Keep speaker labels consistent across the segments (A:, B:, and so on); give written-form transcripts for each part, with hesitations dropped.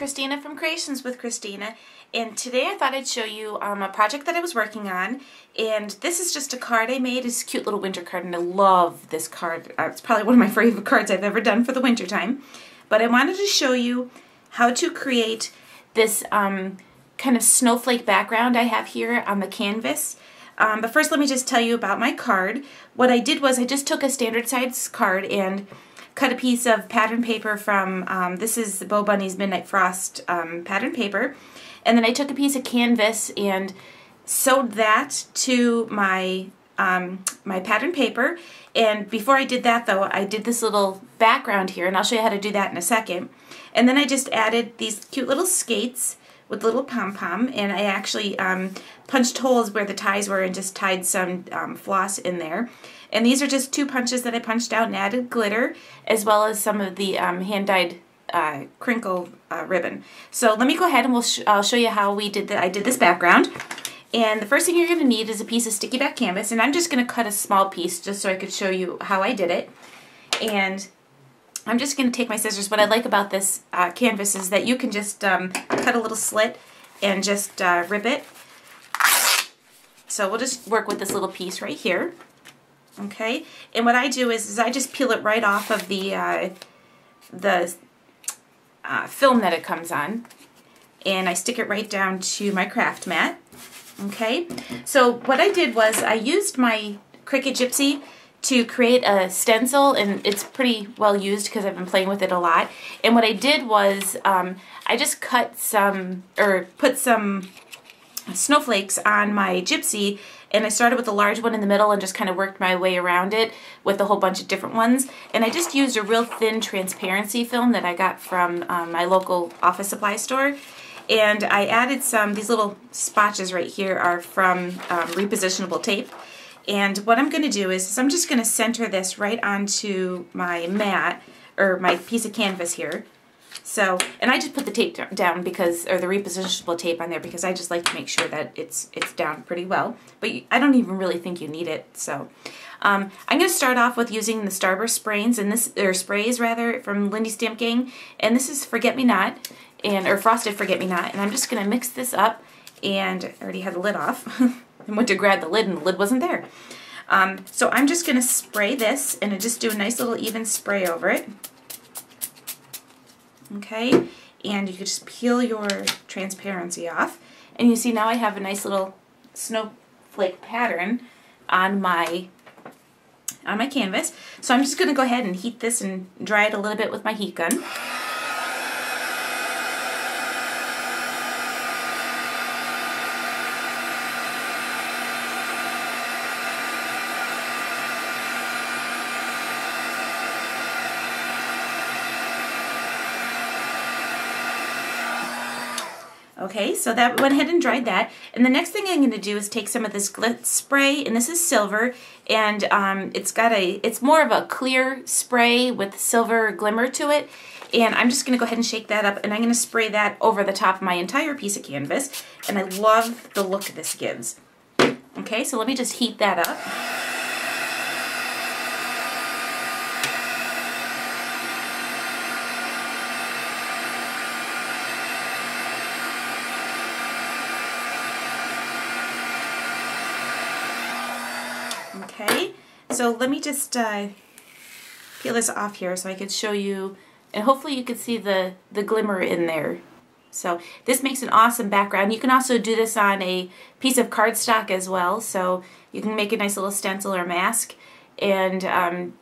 A: Christina from Creations with Christina, and today I thought I'd show you a project that I was working on. And this is just a card I made. It's a cute little winter card, and I love this card. It's probably one of my favorite cards I've ever done for the winter time. But I wanted to show you how to create this kind of snowflake background I have here on the canvas. But first let me just tell you about my card. What I did was I just took a standard size card and cut a piece of pattern paper from, this is the Bo Bunny's Midnight Frost pattern paper, and then I took a piece of canvas and sewed that to my my pattern paper. And before I did that though, I did this little background here, and I'll show you how to do that in a second. And then I just added these cute little skates with little pom-pom, and I actually punched holes where the ties were and just tied some floss in there. And these are just two punches that I punched out and added glitter, as well as some of the hand-dyed crinkle ribbon. So let me go ahead and I'll show you how we did I did this background. And the first thing you're going to need is a piece of sticky back canvas, and I'm just going to cut a small piece just so I could show you how I did it. And I'm just going to take my scissors. What I like about this canvas is that you can just cut a little slit and just rip it. So we'll just work with this little piece right here. Okay, and what I do is I just peel it right off of the film that it comes on, and I stick it right down to my craft mat. Okay, so what I did was I used my Cricut Gypsy to create a stencil, and it's pretty well used because I've been playing with it a lot. And what I did was I just cut some, or put some snowflakes on my Gypsy, and I started with a large one in the middle and just kind of worked my way around it with a whole bunch of different ones. And I just used a real thin transparency film that I got from my local office supply store. And I added these little spotches right here are from repositionable tape. And what I'm going to do is I'm just going to center this right onto my mat, or my piece of canvas here. So, and I just put the tape down because, or the repositionable tape on there, because I just like to make sure that it's down pretty well. But I don't even really think you need it. So, I'm going to start off with using the Starburst sprays, and sprays rather, from Lindy Stamp Gang, and this is Forget Me Not, or Frosted Forget Me Not, and I'm just going to mix this up. And I already had the lid off. I went to grab the lid, and the lid wasn't there. So I'm just going to spray this, and I just do a nice little even spray over it. Okay, and you can just peel your transparency off, and you see now I have a nice little snowflake pattern on my canvas. So I'm just going to go ahead and heat this and dry it a little bit with my heat gun. Okay, so that went ahead and dried that. And the next thing I'm going to do is take some of this glitz spray, and this is silver, and it's more of a clear spray with silver glimmer to it. And I'm just going to go ahead and shake that up, and I'm going to spray that over the top of my entire piece of canvas. And I love the look this gives. Okay, so let me just heat that up. Okay, so let me just peel this off here so I could show you, and hopefully you could see the glimmer in there. So this makes an awesome background. You can also do this on a piece of cardstock as well, so you can make a nice little stencil or mask and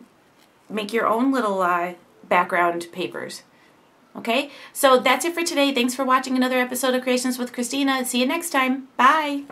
A: make your own little background papers. Okay, so that's it for today. Thanks for watching another episode of Creations with Christina. See you next time. Bye!